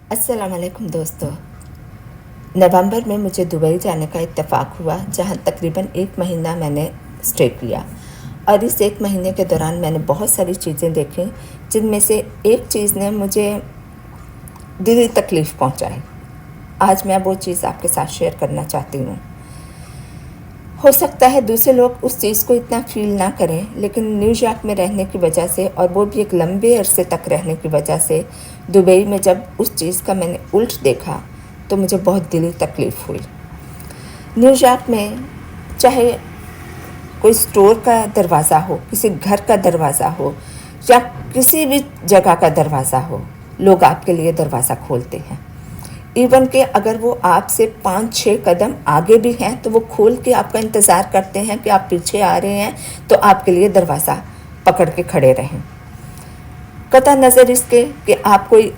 अस्सलाम वालेकुम दोस्तों। नवंबर में मुझे दुबई जाने का इत्तेफाक हुआ, जहां तकरीबन 1 महीना मैंने स्टे किया। और इस 1 महीने के दौरान मैंने बहुत सारी चीज़ें देखी, जिनमें से एक चीज़ ने मुझे दिली तकलीफ़ पहुंचाई। आज मैं वो चीज़ आपके साथ शेयर करना चाहती हूँ। हो सकता है दूसरे लोग उस चीज़ को इतना फील ना करें, लेकिन न्यूयॉर्क में रहने की वजह से, और वो भी एक लंबे अरसे तक रहने की वजह से, दुबई में जब उस चीज़ का मैंने उल्ट देखा तो मुझे बहुत दिली तकलीफ़ हुई। न्यूयॉर्क में चाहे कोई स्टोर का दरवाज़ा हो, किसी घर का दरवाज़ा हो, या किसी भी जगह का दरवाज़ा हो, लोग आपके लिए दरवाज़ा खोलते हैं। इवन कि अगर वो आपसे 5-6 कदम आगे भी हैं तो वो खोल के आपका इंतज़ार करते हैं कि आप पीछे आ रहे हैं तो आपके लिए दरवाज़ा पकड़ के खड़े रहें। कतई नज़र इसके कि आप कोई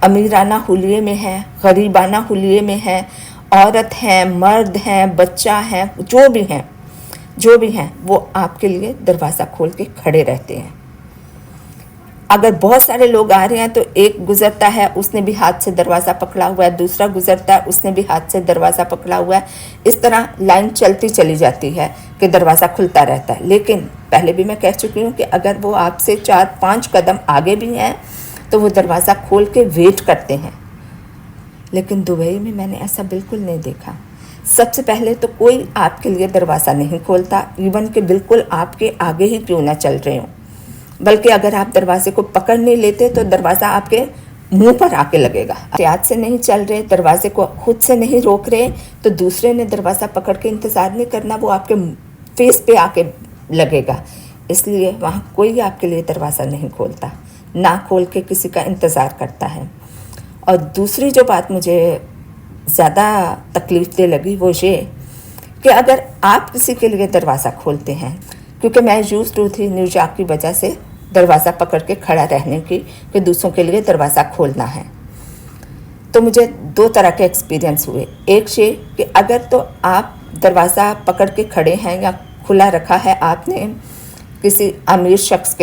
अमीराना हुलिये में हैं, गरीबाना हुलिये में हैं, औरत हैं, मर्द हैं, बच्चा हैं, जो भी हैं वो आपके लिए दरवाज़ा खोल के खड़े रहते हैं। अगर बहुत सारे लोग आ रहे हैं तो एक गुजरता है, उसने भी हाथ से दरवाज़ा पकड़ा हुआ है, दूसरा गुजरता है, उसने भी हाथ से दरवाज़ा पकड़ा हुआ है। इस तरह लाइन चलती चली जाती है कि दरवाज़ा खुलता रहता है। लेकिन पहले भी मैं कह चुकी हूँ कि अगर वो आपसे 4-5 कदम आगे भी हैं तो वो दरवाज़ा खोल के वेट करते हैं। लेकिन दुबई में मैंने ऐसा बिल्कुल नहीं देखा। सबसे पहले तो कोई आपके लिए दरवाज़ा नहीं खोलता, इवन कि बिल्कुल आपके आगे ही क्यों ना चल रहे हों। बल्कि अगर आप दरवाजे को पकड़ नहीं लेते तो दरवाज़ा आपके मुंह पर आके लगेगा। एहतियात से नहीं चल रहे, दरवाजे को खुद से नहीं रोक रहे, तो दूसरे ने दरवाज़ा पकड़ के इंतज़ार नहीं करना, वो आपके फेस पे आके लगेगा। इसलिए वहाँ कोई आपके लिए दरवाज़ा नहीं खोलता, ना खोल के किसी का इंतज़ार करता है। और दूसरी जो बात मुझे ज़्यादा तकलीफ़ दे लगी वो ये कि अगर आप किसी के लिए दरवाज़ा खोलते हैं, क्योंकि मैं यूज़ टू थी न्यूयॉर्क की वजह से दरवाज़ा पकड़ के खड़ा रहने की, कि दूसरों के लिए दरवाज़ा खोलना है, तो मुझे 2 तरह के एक्सपीरियंस हुए। एक ये कि अगर तो आप दरवाज़ा पकड़ के खड़े हैं या खुला रखा है आपने किसी अमीर शख्स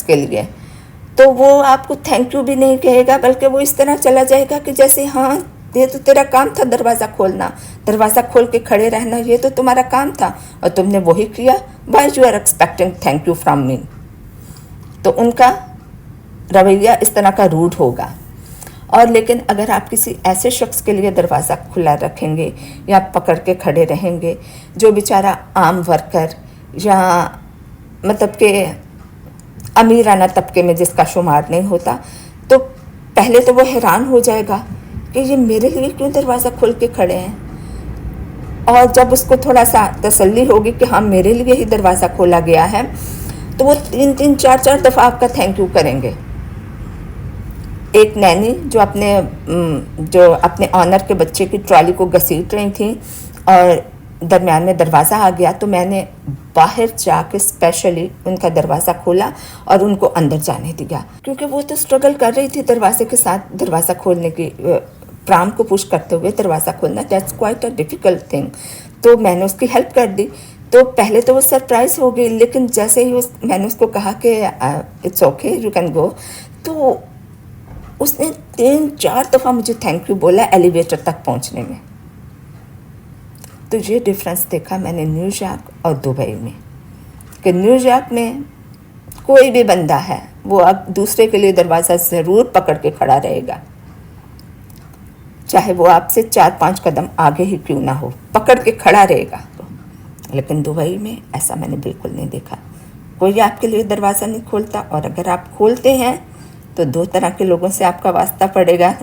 के लिए, तो वो आपको थैंक यू भी नहीं कहेगा, बल्कि वो इस तरह चला जाएगा कि जैसे हाँ ये तो तेरा काम था दरवाज़ा खोलना, दरवाज़ा खोल के खड़े रहना, ये तो तुम्हारा काम था और तुमने वही किया, why you are expecting thank you from me. तो उनका रवैया इस तरह का रूड होगा। और लेकिन अगर आप किसी ऐसे शख्स के लिए दरवाज़ा खुला रखेंगे या पकड़ के खड़े रहेंगे जो बेचारा आम वर्कर या मतलब कि अमीराना तबके में जिसका शुमार नहीं होता, तो पहले तो वो हैरान हो जाएगा कि ये मेरे लिए क्यों दरवाज़ा खोल के खड़े हैं। और जब उसको थोड़ा सा तसल्ली होगी कि हाँ मेरे लिए ही दरवाज़ा खोला गया है, तो वो 3-3, 4-4 दफ़ा आपका थैंक यू करेंगे। एक नैनी जो अपने ऑनर के बच्चे की ट्रॉली को घसीट रही थी और दरमियान में दरवाज़ा आ गया, तो मैंने बाहर जाके स्पेशली उनका दरवाज़ा खोला और उनको अंदर जाने दिया, क्योंकि वो तो स्ट्रगल कर रही थी दरवाजे के साथ, दरवाज़ा खोलने की, प्राम को पुश करते हुए दरवाज़ा खोलना, that's quite a difficult thing. तो मैंने उसकी हेल्प कर दी। तो पहले तो वो सरप्राइज़ हो गई, लेकिन जैसे ही मैंने उसको कहा कि it's okay you can go, तो उसने 3-4 दफ़ा मुझे थैंक यू बोला एलिवेटर तक पहुंचने में। तो ये डिफरेंस देखा मैंने न्यूयॉर्क और दुबई में, कि न्यूयॉर्क में कोई भी बंदा है वो अब दूसरे के लिए दरवाज़ा ज़रूर पकड़ के खड़ा रहेगा, चाहे वो आपसे 4-5 कदम आगे ही क्यों ना हो, पकड़ के खड़ा रहेगा। लेकिन दुबई में ऐसा मैंने बिल्कुल नहीं देखा। कोई आपके लिए दरवाज़ा नहीं खोलता, और अगर आप खोलते हैं तो 2 तरह के लोगों से आपका वास्ता पड़ेगा।